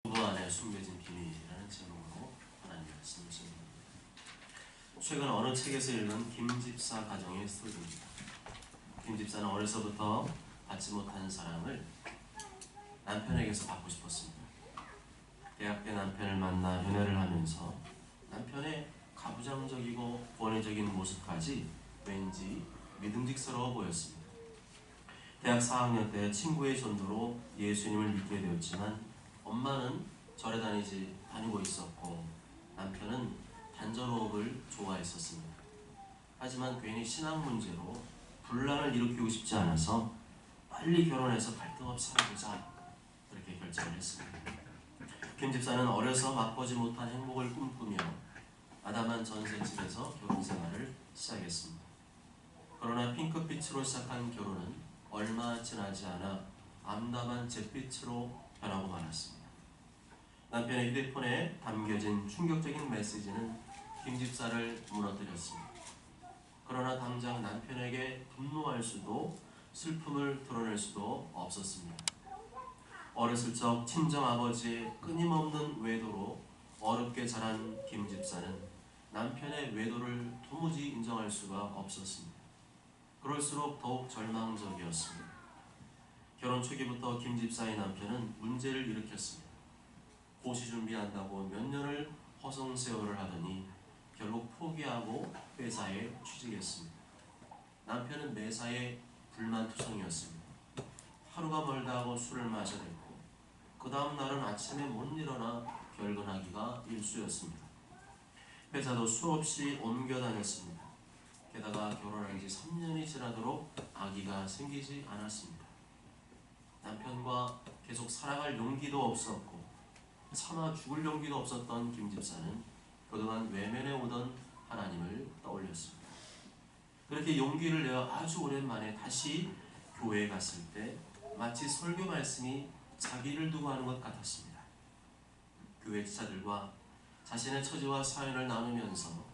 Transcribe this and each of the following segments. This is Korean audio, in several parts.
부부 안에 숨겨진 비밀이라는 제목으로 하나님 말씀을 전합니다. 최근 어느 책에서 읽은 김집사 가정의 스토리입니다. 김집사는 어려서부터 받지 못한 사랑을 남편에게서 받고 싶었습니다. 대학 때 남편을 만나 연애를 하면서 남편의 가부장적이고 권위적인 모습까지 왠지 믿음직스러워 보였습니다. 대학 4학년 때 친구의 전도로 예수님을 믿게 되었지만 엄마는 절에 다니고 있었고 남편은 단전호흡을 좋아했었습니다. 하지만 괜히 신앙 문제로 분란을 일으키고 싶지 않아서 빨리 결혼해서 갈등 없이 살아보자 그렇게 결정을 했습니다. 김 집사는 어려서 맛보지 못한 행복을 꿈꾸며 아담한 전셋집에서 결혼 생활을 시작했습니다. 그러나 핑크빛으로 시작한 결혼은 얼마 지나지 않아 암담한 잿빛으로 변하고 말았습니다. 남편의 휴대폰에 담겨진 충격적인 메시지는 김 집사를 무너뜨렸습니다. 그러나 당장 남편에게 분노할 수도 슬픔을 드러낼 수도 없었습니다. 어렸을 적 친정아버지의 끊임없는 외도로 어렵게 자란 김 집사는 남편의 외도를 도무지 인정할 수가 없었습니다. 그럴수록 더욱 절망적이었습니다. 결혼 초기부터 김 집사의 남편은 문제를 일으켰습니다. 고시 준비한다고 몇 년을 허송세월을 하더니 결국 포기하고 회사에 취직했습니다. 남편은 매사에 불만투성이었습니다. 하루가 멀다 하고 술을 마셔댔고 그 다음 날은 아침에 못 일어나 결근하기가 일쑤였습니다. 회사도 수없이 옮겨 다녔습니다. 게다가 결혼한 지 3년이 지나도록 아기가 생기지 않았습니다. 남편과 계속 살아갈 용기도 없었고 차마 죽을 용기도 없었던 김 집사는 그동안 외면해 오던 하나님을 떠올렸습니다. 그렇게 용기를 내어 아주 오랜만에 다시 교회에 갔을 때 마치 설교 말씀이 자기를 두고 하는 것 같았습니다. 교회 지사들과 자신의 처지와 사연을 나누면서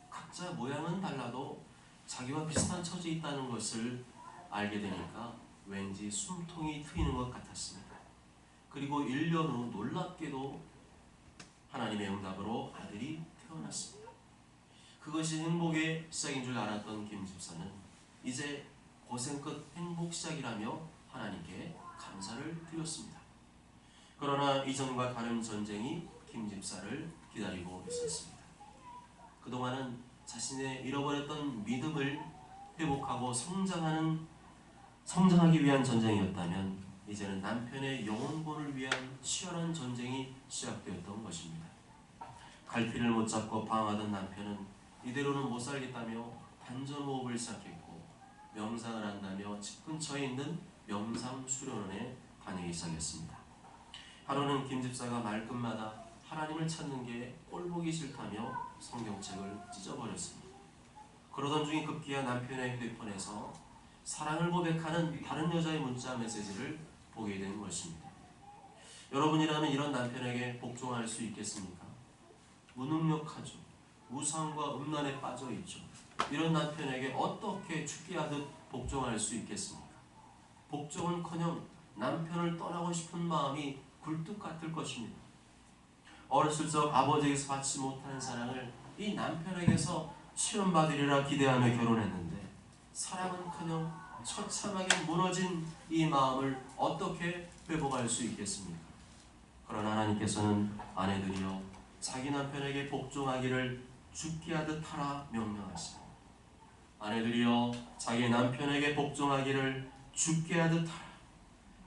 각자 모양은 달라도 자기와 비슷한 처지에 있다는 것을 알게 되니까 왠지 숨통이 트이는 것 같았습니다. 그리고 1년 후 놀랍게도 하나님의 응답으로 아들이 태어났습니다. 그것이 행복의 시작인 줄 알았던 김 집사는 이제 고생 끝 행복 시작이라며 하나님께 감사를 드렸습니다. 그러나 이전과 다른 전쟁이 김 집사를 기다리고 있었습니다. 그동안은 자신의 잃어버렸던 믿음을 회복하고 성장하기 위한 전쟁이었다면 이제는 남편의 영혼권을 위한 치열한 전쟁이 시작되었던 것입니다. 갈피를 못 잡고 방황하던 남편은 이대로는 못 살겠다며 단전호흡을 시작했고 명상을 한다며 집 근처에 있는 명상수련원에 다니기 시작했습니다. 하루는 김 집사가 말끝마다 하나님을 찾는 게 꼴보기 싫다며 성경책을 찢어버렸습니다. 그러던 중에 급기야 남편의 휴대폰에서 사랑을 고백하는 다른 여자의 문자 메시지를 보게 된 것입니다. 여러분이라면 이런 남편에게 복종할 수 있겠습니까? 무능력하죠. 우상과 음란에 빠져있죠. 이런 남편에게 어떻게 죽게 하듯 복종할 수 있겠습니까? 복종은커녕 남편을 떠나고 싶은 마음이 굴뚝 같을 것입니다. 어렸을 적 아버지에게서 받지 못한 사랑을 이 남편에게서 체험받으리라 기대하며 결혼했는데 사랑은커녕 처참하게 무너진 이 마음을 어떻게 회복할 수 있겠습니까? 그러나 하나님께서는 아내들이여 자기 남편에게 복종하기를 죽게 하듯 하라 명령하시고 아내들이여 자기 남편에게 복종하기를 죽게 하듯 하라.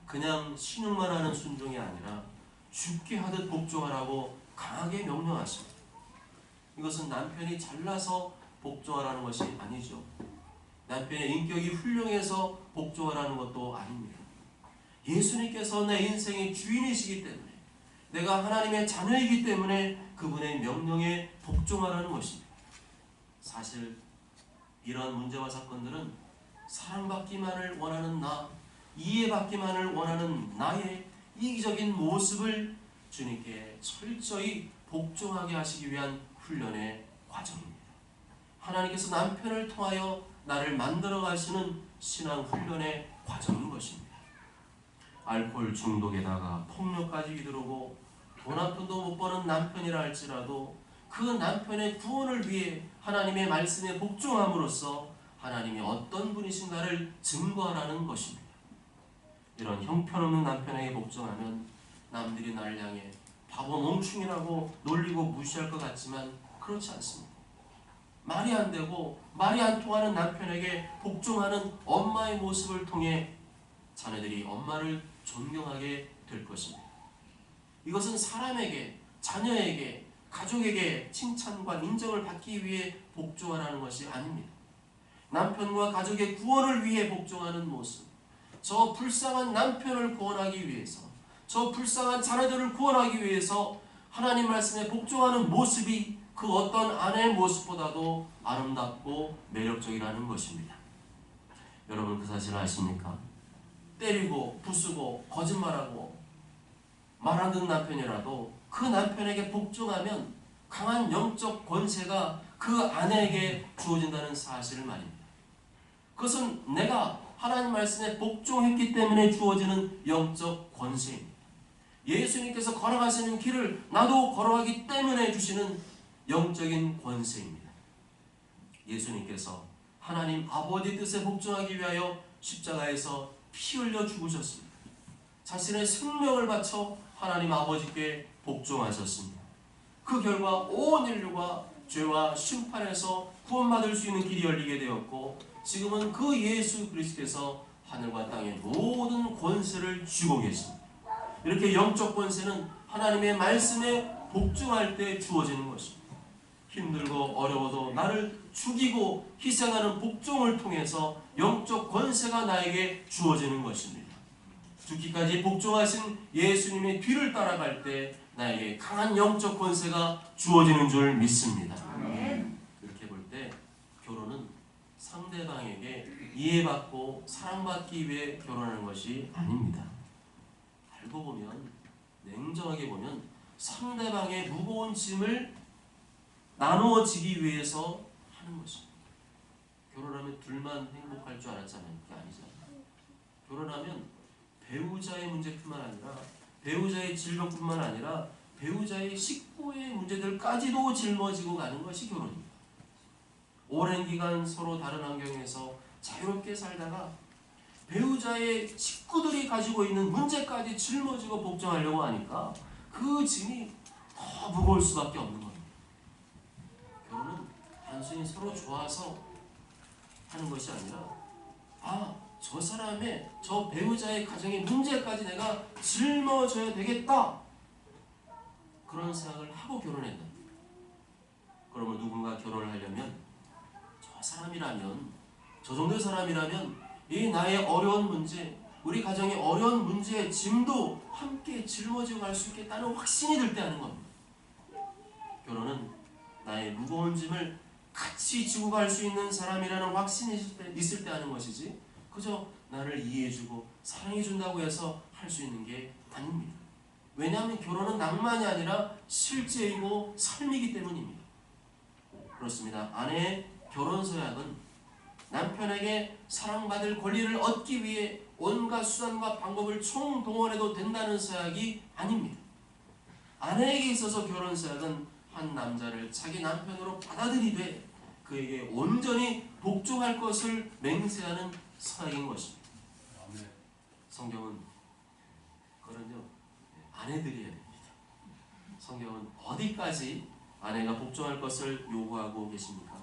그냥 신용만 하는 순종이 아니라 죽게 하듯 복종하라고 강하게 명령하십니다. 이것은 남편이 잘나서 복종하라는 것이 아니죠. 남편의 인격이 훌륭해서 복종하라는 것도 아닙니다. 예수님께서 내 인생의 주인이시기 때문에 내가 하나님의 자녀이기 때문에 그분의 명령에 복종하라는 것입니다. 사실 이러한 문제와 사건들은 사랑받기만을 원하는 나, 이해받기만을 원하는 나의 이기적인 모습을 주님께 철저히 복종하게 하시기 위한 훈련의 과정입니다. 하나님께서 남편을 통하여 나를 만들어 가시는 신앙 훈련의 과정인 것입니다. 알코올 중독에다가 폭력까지 이르고 돈 한 푼도 못 버는 남편이라 할지라도 그 남편의 구원을 위해 하나님의 말씀에 복종함으로써 하나님이 어떤 분이신가를 증거하라는 것입니다. 이런 형편없는 남편에게 복종하면 남들이 나를 향해 바보 멍충이라고 놀리고 무시할 것 같지만 그렇지 않습니다. 말이 안 되고 말이 안 통하는 남편에게 복종하는 엄마의 모습을 통해 자녀들이 엄마를 존경하게 될 것입니다. 이것은 사람에게, 자녀에게, 가족에게 칭찬과 인정을 받기 위해 복종하라는 것이 아닙니다. 남편과 가족의 구원을 위해 복종하는 모습, 저 불쌍한 남편을 구원하기 위해서, 저 불쌍한 자녀들을 구원하기 위해서 하나님 말씀에 복종하는 모습이 그 어떤 아내의 모습보다도 아름답고 매력적이라는 것입니다. 여러분 그 사실을 아십니까? 때리고 부수고 거짓말하고 말 안 듣는 남편이라도 그 남편에게 복종하면 강한 영적 권세가 그 아내에게 주어진다는 사실을 말입니다. 그것은 내가 하나님 말씀에 복종했기 때문에 주어지는 영적 권세입니다. 예수님께서 걸어가시는 길을 나도 걸어가기 때문에 주시는 영적인 권세입니다. 예수님께서 하나님 아버지 뜻에 복종하기 위하여 십자가에서 피 흘려 죽으셨습니다. 자신의 생명을 바쳐 하나님 아버지께 복종하셨습니다. 그 결과 온 인류가 죄와 심판에서 구원받을 수 있는 길이 열리게 되었고 지금은 그 예수 그리스도께서 하늘과 땅의 모든 권세를 쥐고 계십니다. 이렇게 영적 권세는 하나님의 말씀에 복종할 때 주어지는 것입니다. 힘들고 어려워도 나를 죽이고 희생하는 복종을 통해서 영적 권세가 나에게 주어지는 것입니다. 죽기까지 복종하신 예수님의 뒤를 따라갈 때 나에게 강한 영적 권세가 주어지는 줄 믿습니다. 그렇게 볼 때 결혼은 상대방에게 이해받고 사랑받기 위해 결혼하는 것이 아닙니다. 알고 보면, 냉정하게 보면 상대방의 무거운 짐을 나누어지기 위해서 하는 것입니다. 결혼하면 둘만 행복할 줄 알았잖아요. 그게 아니잖아요. 결혼하면 배우자의 문제뿐만 아니라 배우자의 질병뿐만 아니라 배우자의 식구의 문제들까지도 짊어지고 가는 것이 결혼입니다. 오랜 기간 서로 다른 환경에서 자유롭게 살다가 배우자의 식구들이 가지고 있는 문제까지 짊어지고 복종하려고 하니까 그 짐이 더 무거울 수밖에 없는 겁니다. 결혼은 단순히 서로 좋아서 하는 것이 아니라 저 사람의, 저 배우자의 가정의 문제까지 내가 짊어져야 되겠다, 그런 생각을 하고 결혼했다. 그러면 누군가 결혼을 하려면 저 사람이라면, 저 정도의 사람이라면 이 나의 어려운 문제, 우리 가정의 어려운 문제의 짐도 함께 짊어지고 갈 수 있겠다는 확신이 들 때 하는 겁니다. 결혼은 나의 무거운 짐을 같이 지고 갈 수 있는 사람이라는 확신이 있을 때 하는 것이지, 그저 나를 이해해주고 사랑해준다고 해서 할 수 있는 게 아닙니다. 왜냐하면 결혼은 낭만이 아니라 실제이고 삶이기 때문입니다. 그렇습니다. 아내의 결혼 서약은 남편에게 사랑받을 권리를 얻기 위해 온갖 수단과 방법을 총동원해도 된다는 서약이 아닙니다. 아내에게 있어서 결혼 서약은 한 남자를 자기 남편으로 받아들이되 그에게 온전히 복종할 것을 맹세하는 서약인 것입니다. 성경은 그런요, 아내들이 해야 됩니다. 성경은 어디까지 아내가 복종할 것을 요구하고 계십니까?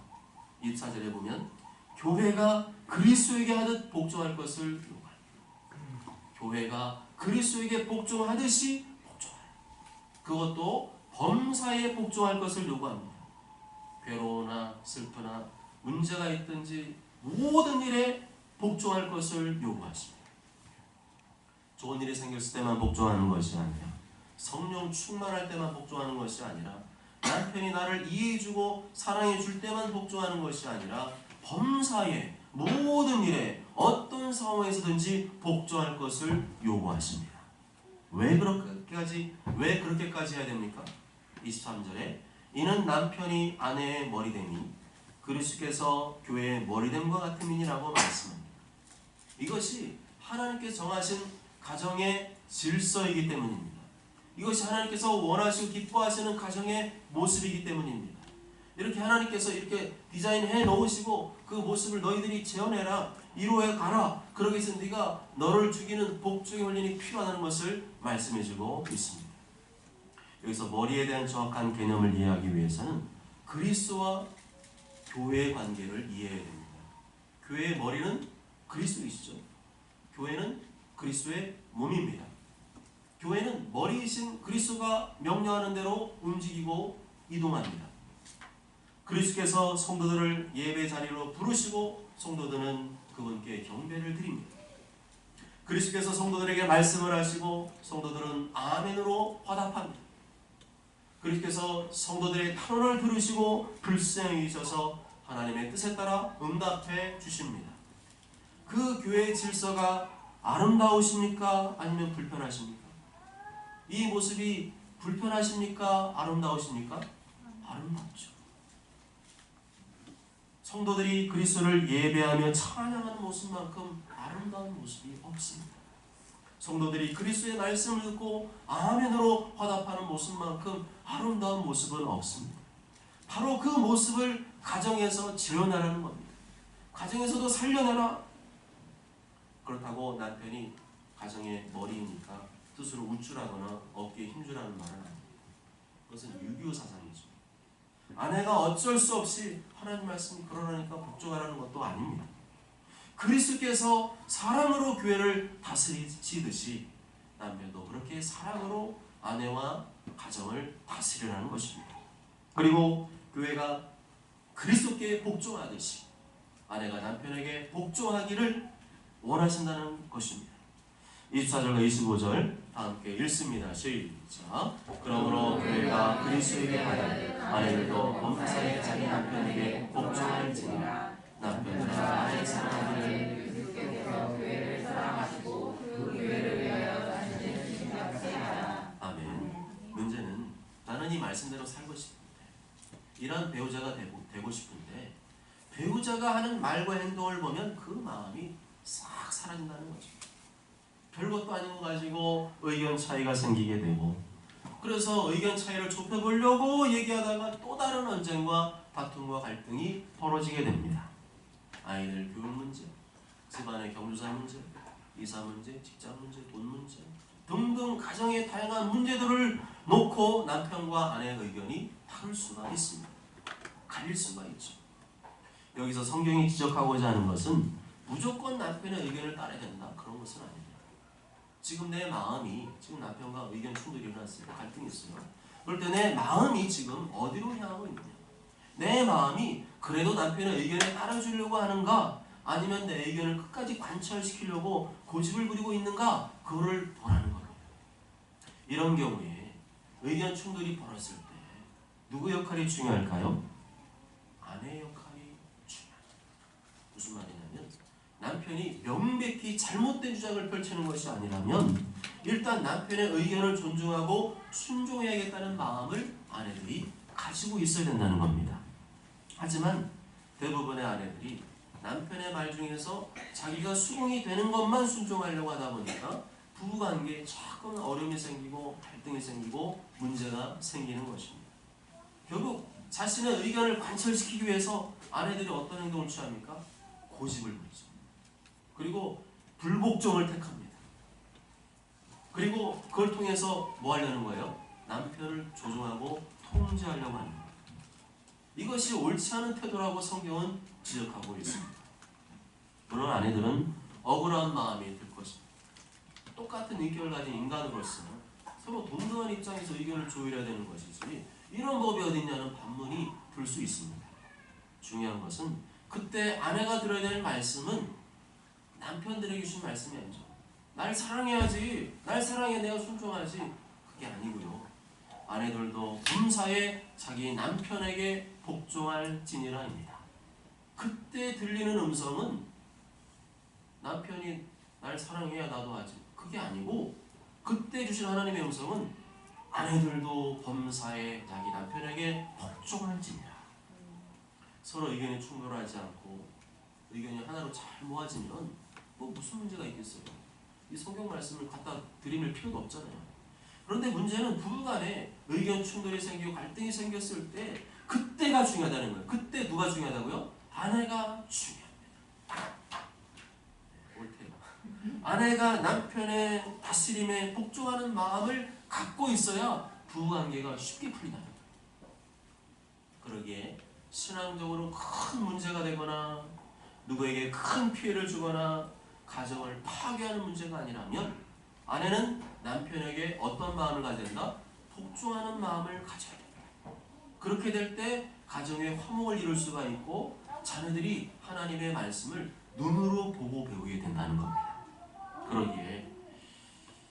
24절에 보면 교회가 그리스도에게 하듯 복종할 것을 요구합니다. 교회가 그리스도에게 복종하듯이 복종하라. 그것도 범사에 복종할 것을 요구합니다. 괴로우나 슬프나 문제가 있든지 모든 일에 복종할 것을 요구하십니다. 좋은 일이 생겼을 때만 복종하는 것이 아니라, 성령 충만할 때만 복종하는 것이 아니라, 남편이 나를 이해해주고 사랑해줄 때만 복종하는 것이 아니라 범사에 모든 일에 어떤 상황에서든지 복종할 것을 요구하십니다. 왜 그렇게까지 해야 됩니까? 23절에 이는 남편이 아내의 머리됨이 그리스도께서 교회의 머리됨과 같음이니라고 말씀합니다. 이것이 하나님께서 정하신 가정의 질서이기 때문입니다. 이것이 하나님께서 원하시고 기뻐하시는 가정의 모습이기 때문입니다. 이렇게 하나님께서 이렇게 디자인해 놓으시고 그 모습을 너희들이 재현해라, 이루어 가라. 그러기 위해서 네가 너를 죽이는 복종의 훈련이 필요하다는 것을 말씀해주고 있습니다. 여기서 머리에 대한 정확한 개념을 이해하기 위해서는 그리스도와 교회의 관계를 이해해야 됩니다. 교회의 머리는 그리스도이시죠. 교회는 그리스도의 몸입니다. 교회는 머리이신 그리스도가 명령하는 대로 움직이고 이동합니다. 그리스도께서 성도들을 예배 자리로 부르시고 성도들은 그분께 경배를 드립니다. 그리스도께서 성도들에게 말씀을 하시고 성도들은 아멘으로 화답합니다. 그리스도께서 성도들의 탄원을 들으시고 불쌍히 여기셔서 하나님의 뜻에 따라 응답해 주십니다. 그 교회의 질서가 아름다우십니까? 아니면 불편하십니까? 이 모습이 불편하십니까? 아름다우십니까? 아름답죠. 성도들이 그리스도를 예배하며 찬양하는 모습만큼 아름다운 모습이 없습니다. 성도들이 그리스도의 말씀을 듣고 아멘으로 화답하는 모습만큼 아름다운 모습은 없습니다. 바로 그 모습을 가정에서 지어내라는 겁니다. 가정에서도 살려내라. 그렇다고 남편이 가정의 머리이니까 스스로 우쭐하거나 어깨에 힘주라는 말은 아닙니다. 그것은 유교 사상이죠. 아내가 어쩔 수 없이 하나님 말씀이 그러라니까 복종하라는 것도 아닙니다. 그리스도께서 사랑으로 교회를 다스리시듯이 남편도 그렇게 사랑으로 아내와 가정을 다스리라는 것입니다. 그리고 교회가 그리스도께 복종하듯이 아내가 남편에게 복종하기를 원하신다는 것입니다. 24절과 25절 다 함께 읽습니다. 시작. 그러므로 교회가 그리스도에게 하여 아내들도 범사에 자기 남편에게 복종할지니라. 남편들아 아내 사랑하기를 그리스도께서 교회를 사랑하시고 그 교회를 위하여 자신을 신장하시리라. 아멘. 문제는 나는 이 말씀대로 살고 싶은데, 이런 배우자가 되고 싶은데 배우자가 하는 말과 행동을 보면 그 마음이 싹 사라진다는 거죠. 별것도 아닌 거 가지고 의견 차이가 생기게 되고, 그래서 의견 차이를 좁혀보려고 얘기하다가 또 다른 언쟁과 다툼과 갈등이 벌어지게 됩니다. 아이들 교육 문제, 집안의 경조사 문제, 이사 문제, 직장 문제, 돈 문제 등등 가정의 다양한 문제들을 놓고 남편과 아내의 의견이 다를 수가 있습니다. 갈릴 수가 있죠. 여기서 성경이 지적하고자 하는 것은 무조건 남편의 의견을 따라야 된다, 그런 것은 아닙니다. 지금 내 마음이, 지금 남편과 의견 충돌이 일어났어요. 갈등이 있어요. 그럴 때 내 마음이 지금 어디로 향하고 있느냐, 내 마음이 그래도 남편의 의견에 따라주려고 하는가, 아니면 내 의견을 끝까지 관철시키려고 고집을 부리고 있는가, 그거를 보라는 겁니다. 이런 경우에 의견 충돌이 벌어졌을 때 누구 역할이 중요할까요? 아내의 역할이 중요합니다. 무슨 말이냐면, 남편이 명백히 잘못된 주장을 펼치는 것이 아니라면 일단 남편의 의견을 존중하고 순종해야겠다는 마음을 아내들이 가지고 있어야 된다는 겁니다. 하지만 대부분의 아내들이 남편의 말 중에서 자기가 수긍이 되는 것만 순종하려고 하다 보니까 부부관계에 조금 어려움이 생기고 갈등이 생기고 문제가 생기는 것입니다. 결국 자신의 의견을 관철시키기 위해서 아내들이 어떤 행동을 취합니까? 고집을 부리죠. 그리고 불복종을 택합니다. 그리고 그걸 통해서 뭐 하려는 거예요? 남편을 조종하고 통제하려고 하는 거예요. 이것이 옳지 않은 태도라고 성경은 지적하고 있습니다. 물론 아내들은 억울한 마음이 들 것입니다. 똑같은 의견을 가진 인간으로서 서로 동등한 입장에서 의견을 조율해야 되는 것이지 이런 법이 어딨냐는 반문이 들 수 있습니다. 중요한 것은 그때 아내가 들어야 될 말씀은 남편들에게 주신 말씀이 아니죠. 날 사랑해야지, 날 사랑해, 내가 순종하지, 그게 아니고요. 아내들도 범사에 자기 남편에게 복종할지니라입니다. 그때 들리는 음성은 남편이 날 사랑해야 나도 하지, 그게 아니고, 그때 주신 하나님의 음성은 아내들도 범사에 자기 남편에게 복종할지니라. 서로 의견이 충돌하지 않고 의견이 하나로 잘 모아지면 뭐 무슨 문제가 있겠어요. 이 성경 말씀을 갖다 드릴 필요도 없잖아요. 그런데 문제는 부부간에 의견 충돌이 생기고 갈등이 생겼을 때 그때가 중요하다는 거예요. 그때 누가 중요하다고요? 아내가 중요합니다. 옳대요. 아내가 남편의 다스림에 복종하는 마음을 갖고 있어야 부부관계가 쉽게 풀린답니다. 그러기에 신앙적으로 큰 문제가 되거나 누구에게 큰 피해를 주거나 가정을 파괴하는 문제가 아니라면 아내는 남편에게 어떤 마음을 가져야 된다? 복종하는 마음을 가져야 된다. 그렇게 될 때 가정의 화목을 이룰 수가 있고 자녀들이 하나님의 말씀을 눈으로 보고 배우게 된다는 겁니다. 그러기에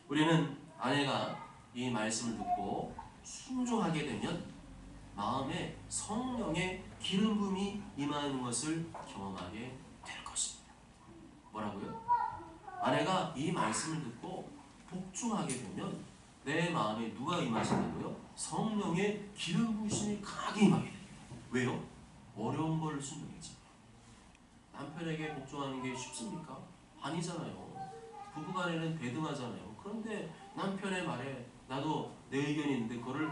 우리는 아내가 이 말씀을 듣고 순종하게 되면 마음에 성령의 기름 부음이 임하는 것을 경험하게 될 것입니다. 뭐라고요? 아내가 이 말씀을 듣고 복종하게 되면 내 마음에 누가 임하신다고요? 성령의 기름 부으심이 강하게 임하게 됩니다. 왜요? 어려운 걸 순종했지. 남편에게 복종하는 게 쉽습니까? 아니잖아요. 부부간에는 대등하잖아요. 그런데 남편의 말에 나도 내 의견이 있는데 그거를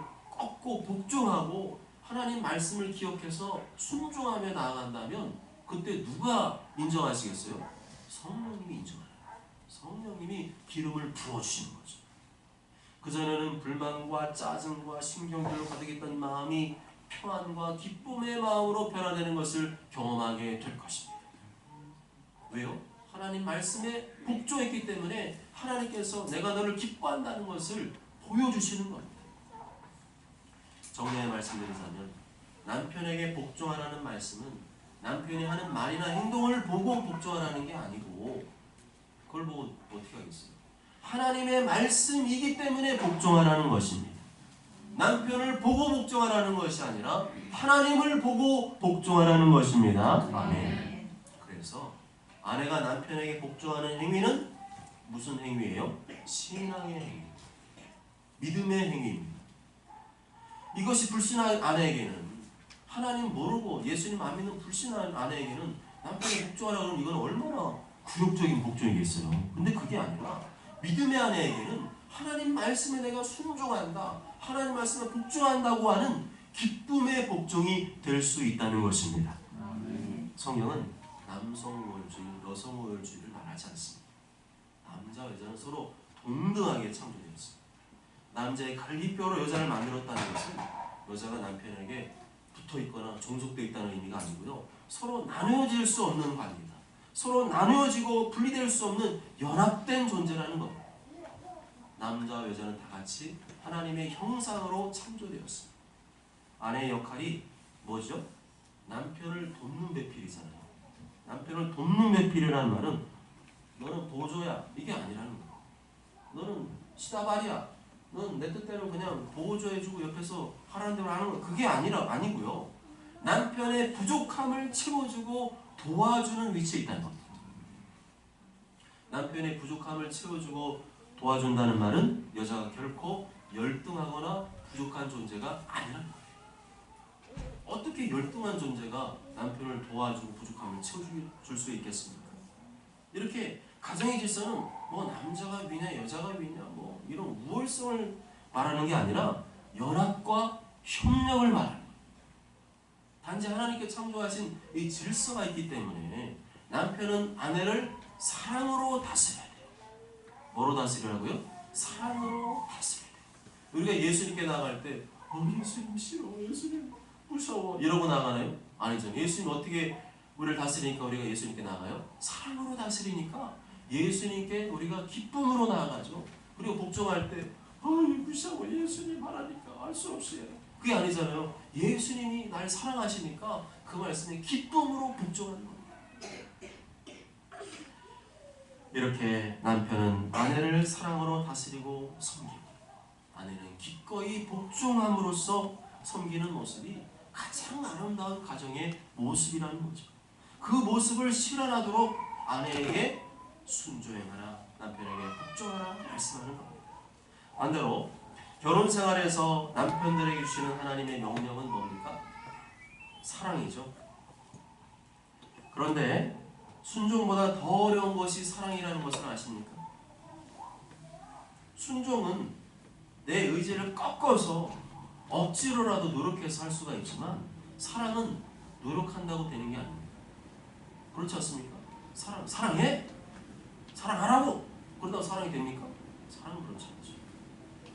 꼭 복종하고 하나님 말씀을 기억해서 순종하며 나아간다면 그때 누가 인정하시겠어요? 성령님이 인정하는 거예요. 성령님이 기름을 부어주시는 거죠. 그전에는 불만과 짜증과 신경질을 가득했던 마음이 평안과 기쁨의 마음으로 변화되는 것을 경험하게 될 것입니다. 왜요? 하나님 말씀에 복종했기 때문에 하나님께서 내가 너를 기뻐한다는 것을 보여주시는 겁니다. 정리해 말씀드리자면 남편에게 복종하라는 말씀은 남편이 하는 말이나 행동을 보고 복종하라는 게 아니고 그걸 보고 어떻게 하겠어요? 하나님의 말씀이기 때문에 복종하라는 것입니다. 남편을 보고 복종하라는 것이 아니라 하나님을 보고 복종하라는 것입니다. 아멘. 그래서 아내가 남편에게 복종하는 행위는 무슨 행위예요? 신앙의 행위, 믿음의 행위입니다. 이것이 불신한 아내에게는 하나님 모르고 예수님 안 믿는 불신한 아내에게는 남편이 복종하라고 하면 이건 얼마나 굴욕적인 복종이겠어요. 근데 그게 아니라 믿음의 아내에게는 하나님 말씀에 내가 순종한다, 하나님 말씀에 복종한다고 하는 기쁨의 복종이 될 수 있다는 것입니다. 성경은 남성 우월주의, 여성 우월주의를 말하지 않습니다. 남자와 여자는 서로 동등하게 창조되었습니다. 남자의 갈비뼈로 여자를 만들었다는 것은 여자가 남편에게 붙어있거나 종속되어 있다는 의미가 아니고요. 서로 나누어질 수 없는 관계다. 서로 나누어지고 분리될 수 없는 연합된 존재라는 겁니다. 남자와 여자는 다 같이 하나님의 형상으로 창조되었습니다. 아내의 역할이 뭐죠? 남편을 돕는 배필이잖아요. 남편을 돕는 배필이라는 말은 너는 보조야 이게 아니라는 거예요. 너는 시다발이야. 넌 내 뜻대로 그냥 보조해주고 옆에서 하라는 대로 하는 거 그게 아니고요. 남편의 부족함을 채워주고 도와주는 위치에 있다는 겁니다. 남편의 부족함을 채워주고 도와준다는 말은 여자가 결코 열등하거나 부족한 존재가 아니라는 거예요. 어떻게 열등한 존재가 남편을 도와주고 부족함을 채워줄 수 있겠습니까? 이렇게 가정의 질서는 뭐 남자가 위냐 여자가 위냐 뭐 이런 우월성을 말하는 게 아니라 연합과 협력을 말하는 거예요. 단지 하나님께 창조하신 이 질서가 있기 때문에 남편은 아내를 사랑으로 다스려야 돼요. 뭐로 다스리라고요? 사랑으로 다스려야 돼요. 우리가 예수님께 나갈 때 예수님 싫어, 예수님 무서워 이러고 나가나요? 아니죠. 예수님 어떻게 우리를 다스리니까 우리가 예수님께 나가요? 사랑으로 다스리니까 예수님께 우리가 기쁨으로 나아가죠. 그리고 복종할 때 무서워 예수님 하라니까 알 수 없어요. 그게 아니잖아요. 예수님이 날 사랑하시니까 그 말씀에 기쁨으로 복종하는 거예요. 이렇게 남편은 아내를 사랑으로 다스리고 섬기고 아내는 기꺼이 복종함으로써 섬기는 모습이 가장 아름다운 가정의 모습이라는 거죠. 그 모습을 실현하도록 아내에게 순종하라, 남편에게 복종하라 말씀하는 겁니다. 반대로 결혼 생활에서 남편들에게 주시는 하나님의 명령은 뭡니까? 사랑이죠. 그런데 순종보다 더 어려운 것이 사랑이라는 것을 아십니까? 순종은 내 의지를 꺾어서 억지로라도 노력해서 할 수가 있지만 사랑은 노력한다고 되는 게 아닙니다. 그렇지 않습니까? 사랑해? 사랑하라고! 그런다고 사랑이 됩니까? 사랑은 그렇지 않죠.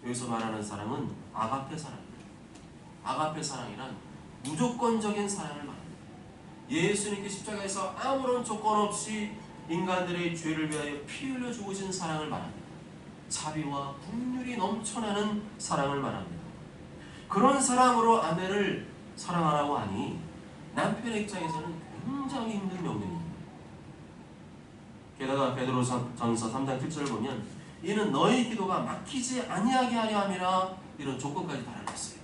여기서 말하는 사랑은 아가페 사랑입니다. 아가페 사랑이란 무조건적인 사랑을 말합니다. 예수님께 십자가에서 아무런 조건 없이 인간들의 죄를 위하여 피 흘려 죽으신 사랑을 말합니다. 자비와 긍휼이 넘쳐나는 사랑을 말합니다. 그런 사랑으로 아내를 사랑하라고 하니 남편의 입장에서는 굉장히 힘든 명령입니다. 게다가 베드로전서 3장 7절을 보면 이는 너희 기도가 막히지 아니하게 하려 함이라 이런 조건까지 달아놨어요.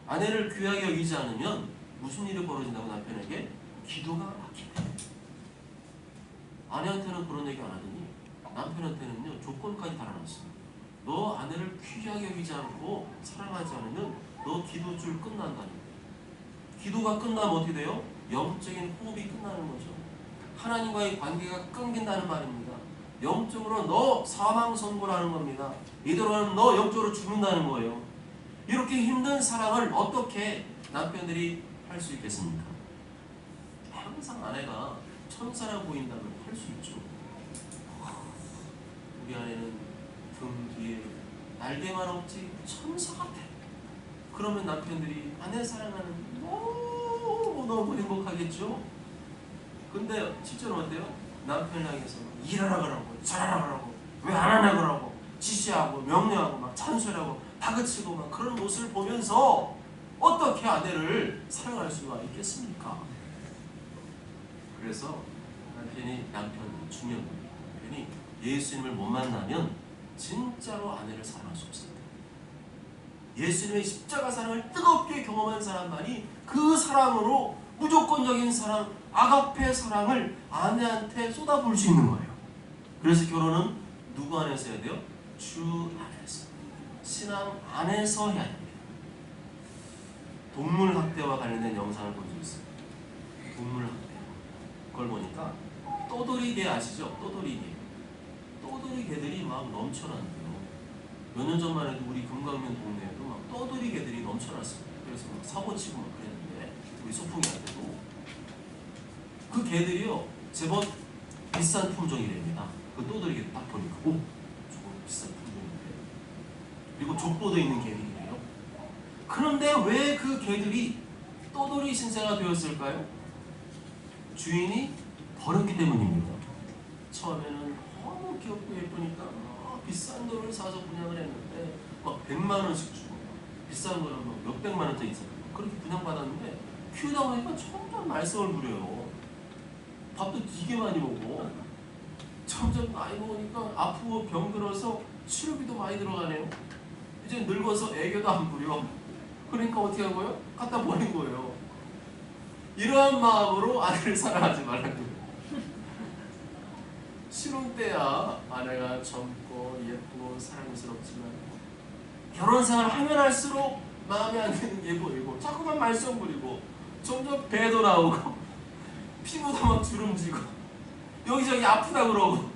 아내를 귀하게 여기지 않으면 무슨 일이 벌어진다고 남편에게? 기도가 막힌다. 아내한테는 그런 얘기 안 하더니 남편한테는요 조건까지 달아놨어요. 너 아내를 귀하게 여기지 않고 사랑하지 않으면 너 기도줄 끝난다는 거예요. 기도가 끝나면 어떻게 돼요? 영적인 호흡이 끝나는 거죠. 하나님과의 관계가 끊긴다는 말입니다. 영적으로 너 사망 선고를 하는 겁니다. 이대로 하면 너 영적으로 죽는다는 거예요. 이렇게 힘든 사랑을 어떻게 남편들이 할 수 있겠습니까? 항상 아내가 천사라 보인다면 할 수 있죠. 우리 아내는 등 뒤에 날개만 없지 천사 같아. 그러면 남편들이 아내 사랑하는 너무 행복하겠죠? 근데 실제로 어때요? 남편을 향해서 일하라 그러고 잘하라 그러고 왜 안 하냐 그러고 지시하고 명령하고 막 잔소리하고 다그치고 막 그런 모습을 보면서 어떻게 아내를 사랑할 수가 있겠습니까? 그래서 남편이 중요한 거예요. 남편이 예수님을 못 만나면 진짜로 아내를 사랑할 수 없습니다. 예수님의 십자가 사랑을 뜨겁게 경험한 사람만이 그 사랑으로 무조건적인 사랑, 아가페 사랑을 아내한테 쏟아부을 수 있는 거예요. 그래서 결혼은 누구 안에서 해야 돼요? 주 안에서. 신앙 안에서 해야 됩니다. 동물 학대와 관련된 영상을 본 적 있어요. 동물 학대. 그걸 보니까 떠돌이 개 아시죠? 떠돌이 개. 떠돌이 개들이 막 넘쳐나는데요. 몇 년 전만 해도 우리 금강면 동네에도 막 떠돌이 개들이 넘쳐났습니다. 그래서 막 사고치고 막 그랬는데 우리 소풍이한테도 그 개들이요 제법 비싼 품종이랍니다. 그 떠돌이 개들 딱 보니까 오 저거 비싼 품종인데. 그리고 족보도 있는 개들이래요. 그런데 왜 그 개들이 떠돌이 신세가 되었을까요? 주인이 버렸기 때문입니다. 처음에는 너무 귀엽고 예쁘니까 비싼 돈을 사서 분양을 했는데 막 100만 원씩 주고 비싼 거는 막 몇백만 원짜리 있어요. 그렇게 분양받았는데 키우다 보니까 점점 말썽을 부려요. 밥도 되게 많이 먹고 점점 나이 먹으니까 아프고 병들어서 치료비도 많이 들어가네요. 이제 늙어서 애교도 안 부려. 그러니까 어떻게 한 거예요? 갖다 버린 거예요. 이러한 마음으로 아내를 사랑하지 말라는 거예요. 신혼 때야 아내가 젊고 예쁘고 사랑스럽지만 결혼생활 하면 할수록 마음에 안 드는 게 보이고 자꾸만 말썽 부리고 점점 배도 나오고 피부도 막 주름지고 여기저기 아프다 그러고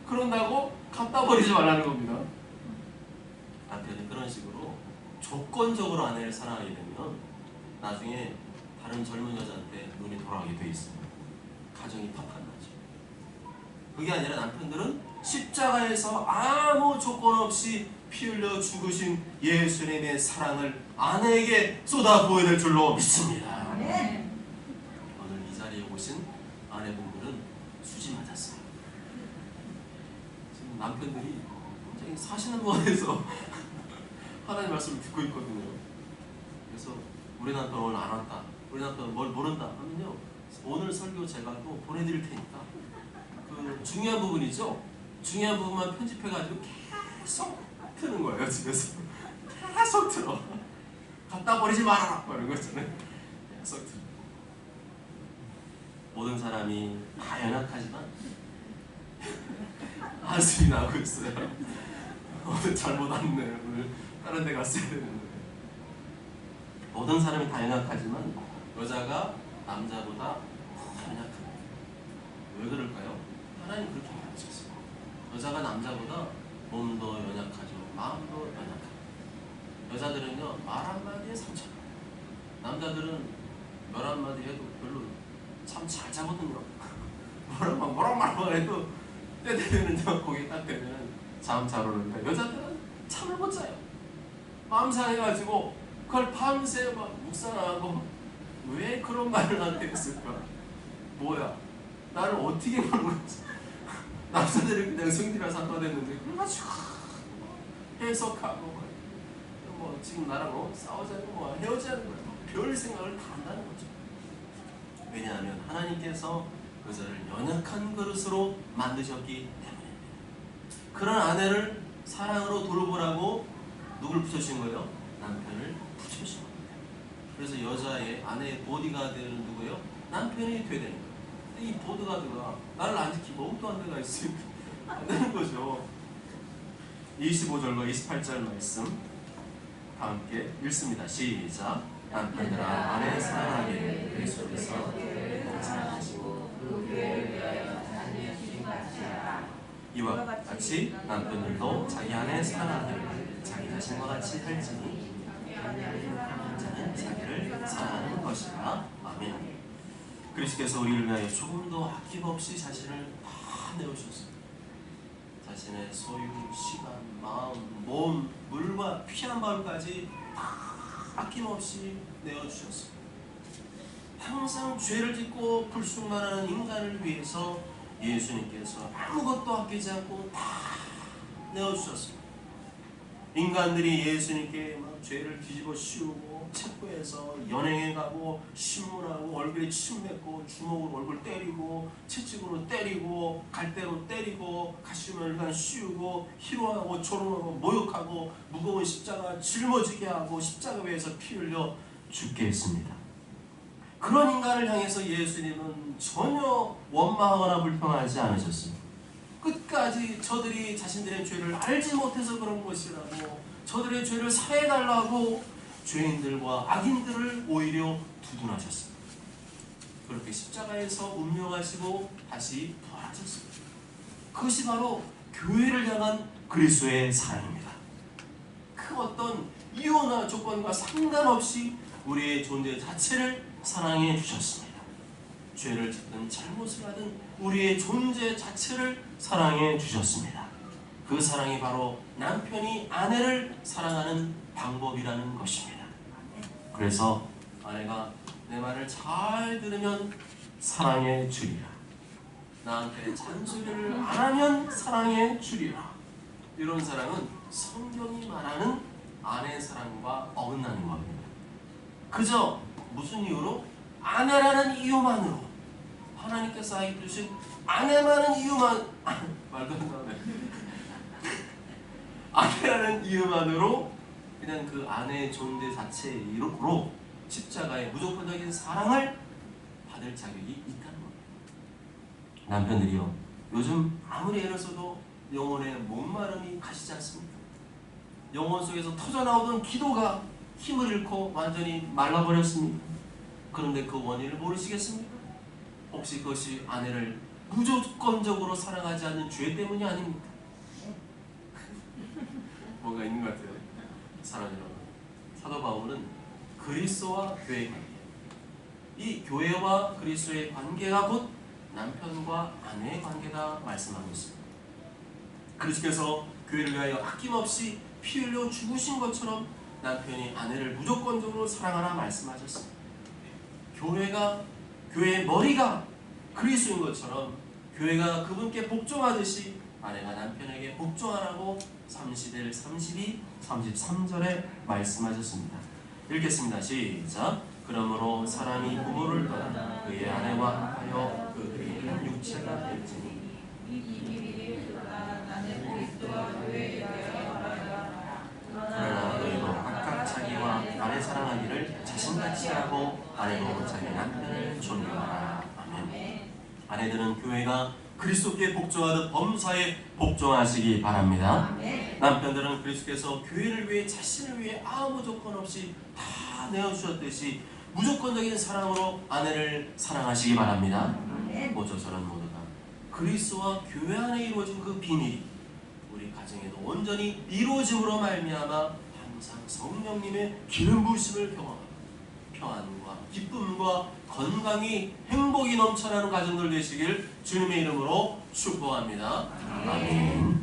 그런다고 갖다 버리지 말라는 겁니다. 남편이 그런 식으로 조건적으로 아내를 사랑하게 되면 나중에 다른 젊은 여자한테 눈이 돌아가게 돼 있습니다. 가정이 파탄나죠. 그게 아니라 남편들은 십자가에서 아무 조건 없이 피 흘려 죽으신 예수님의 사랑을 아내에게 쏟아부어야 될 줄로 믿습니다. 오늘 이 자리에 오신 아내분들은 수지 맞았어요. 지금 남편들이 굉장히 사시는 거에서 하나님 말씀을 듣고 있거든요. 그래서 우리 남편 오늘 안 왔다, 우리 남편 뭘 모른다 하면요 오늘 설교 제가 또 보내드릴 테니까 그 중요한 부분이죠. 중요한 부분만 편집해가지고 계속 트는 거예요. 집에서 계속 틀어. 갖다 버리지 말아라 이런 거 있잖아요. 계속 틀어. 모든 사람이 다 연약하지만 한숨이 나고 있어요. 오늘 잘못 왔네. 오늘 다른 데 갔어야 되는데. 모든 사람이 다 연약하지만 여자가 남자보다 더 연약합니다. 왜 그럴까요? 하나님 그렇게 만드셨어요. 여자가 남자보다 몸도 연약하죠. 마음도 연약하고, 여자들은요 말 한마디에 상처, 남자들은 말 한마디 해도 별로 참 잘 자거든요. 뭐라 말만 해도 때 되면 거기 딱 되면 잠 잘 오는데, 여자들은 잠을 못 자요. 마음 상해가지고 그걸 밤새 막 묵상하고, 왜 그런 말을 나한테 했을까? 뭐야, 나를 어떻게 보는 거지? 남자들은 그냥 성질이라 상관됐는데 그걸 가지고 해석하고 뭐 지금 나랑 싸우자고 뭐 헤어지자는 거야. 별 생각을 다 한다는 거죠. 왜냐하면 하나님께서 그들을 연약한 그릇으로 만드셨기 때문입니다. 그런 아내를 사랑으로 돌보라고 누굴 붙여주신 거예요? 남편을 붙여주신 겁니다. 그래서 여자의 아내의 보디가드는 누구예요? 남편이 돼야 되는 거예요. 근데 이 보디가드가 나를 안 지키고 엉뚱한 데가 있으면 안 되는 거죠. 25절과 28절 말씀 다 함께 읽습니다. 시작. 남편들아 아내 사랑하기를 그리스도께서 사랑하시고 그 교회를 위하여 자기의 주님같이 하라. 이와 같이 남편들도 자기 아내 사랑하기를 자기 자신과 같이 할지니 자는 자기를 사랑하는 것이라. 아멘. 그리스도께서 우리를 위하여 조금도 아낌없이 자신을 다 내어주셨습니다. 자신의 소유, 시간, 마음, 몸, 물과 피한 마음까지 다 아낌없이 내어주셨습니다. 항상 죄를 짓고 불순만한 인간을 위해서 예수님께서 아무것도 아끼지 않고 다 내어주셨습니다. 인간들이 예수님께 막 죄를 뒤집어 씌우고 체포해서 연행해 가고 신문하고 얼굴에 침 맺고 주먹으로 얼굴 때리고 채찍으로 때리고 갈대로 때리고 가시면을 씌우고 희롱하고 조롱하고 모욕하고 무거운 십자가 짊어지게 하고 십자가 위에서 피 흘려 죽게 했습니다. 그런 인간을 향해서 예수님은 전혀 원망하거나 불평하지 않으셨습니다. 끝까지 저들이 자신들의 죄를 알지 못해서 그런 것이라고, 저들의 죄를 사해달라고 죄인들과 악인들을 오히려 두둔하셨습니다. 그렇게 십자가에서 운명하시고 다시 부활하셨습니다. 그것이 바로 교회를 향한 그리스도의 사랑입니다. 그 어떤 이유나 조건과 상관없이 우리의 존재 자체를 사랑해 주셨습니다. 죄를 짓든 잘못을 하든 우리의 존재 자체를 사랑해 주셨습니다. 그 사랑이 바로 남편이 아내를 사랑하는 방법이라는 것입니다. 그래서 아내가 내 말을 잘 들으면 사랑해 주리라, 나한테 잔소리를 안 하면 사랑해 주리라, 이런 사랑은 성경이 말하는 아내 사랑과 어긋나는 겁니다. 그저 무슨 이유로? 아내라는 이유만으로, 하나님께서 아이 주신 아내라는 이유만 말도 안 나오네. 아내라는 이유만으로 그냥 그 아내의 존재 자체로 십자가의 무조건적인 사랑을 받을 자격이 있다는 겁니다. 남편들이요, 요즘 아무리 애를 써도 영혼의 목마름이 가시지 않습니까? 영혼 속에서 터져나오던 기도가 힘을 잃고 완전히 말라버렸습니다. 그런데 그 원인을 모르시겠습니까? 혹시 그것이 아내를 무조건적으로 사랑하지 않는 죄 때문이 아닙니까? 뭐가 있는 것 같아요. 사랑하는 여러분, 사도 바울은 그리스도와 교회의 관계, 이 교회와 그리스도의 관계가 곧 남편과 아내의 관계다 말씀하고 있습니다. 그리스도께서 교회를 위하여 아낌없이 피 흘려 죽으신 것처럼 남편이 아내를 무조건적으로 사랑하라 말씀하셨습니다. 교회의 머리가 그리스도인 것처럼 교회가 그분께 복종하듯이 아내가 남편에게 복종하라고 31, 32, 33절에 말씀하셨습니다. 읽겠습니다. 시작. 그러므로 사람이 부모를 떠나 그의 아내와 하여 그들이 한 육체가 될지니 그러나 너희도 각각 자기와 아내 사랑하기를 자신같이 하고 아내도 자기 남편을 존경하라. 아멘. 아내들은 교회가 그리스도께 복종하듯 범사에 복종하시기 바랍니다. 남편들은 그리스도께서 교회를 위해 자신을 위해 아무 조건 없이 다 내어주셨듯이 무조건적인 사랑으로 아내를 사랑하시기 바랍니다. 모조서는 모두가 그리스도와 교회 안에 이루어진 그 비밀이 우리 우리 가정에도 온전히 이루어짐으로 말미암아 항상 성령님의 기름 부으심을 경험하고 평안과 기쁨과 건강이 행복이 넘쳐나는 가정들 되시길 주님의 이름으로 축복합니다. 아멘.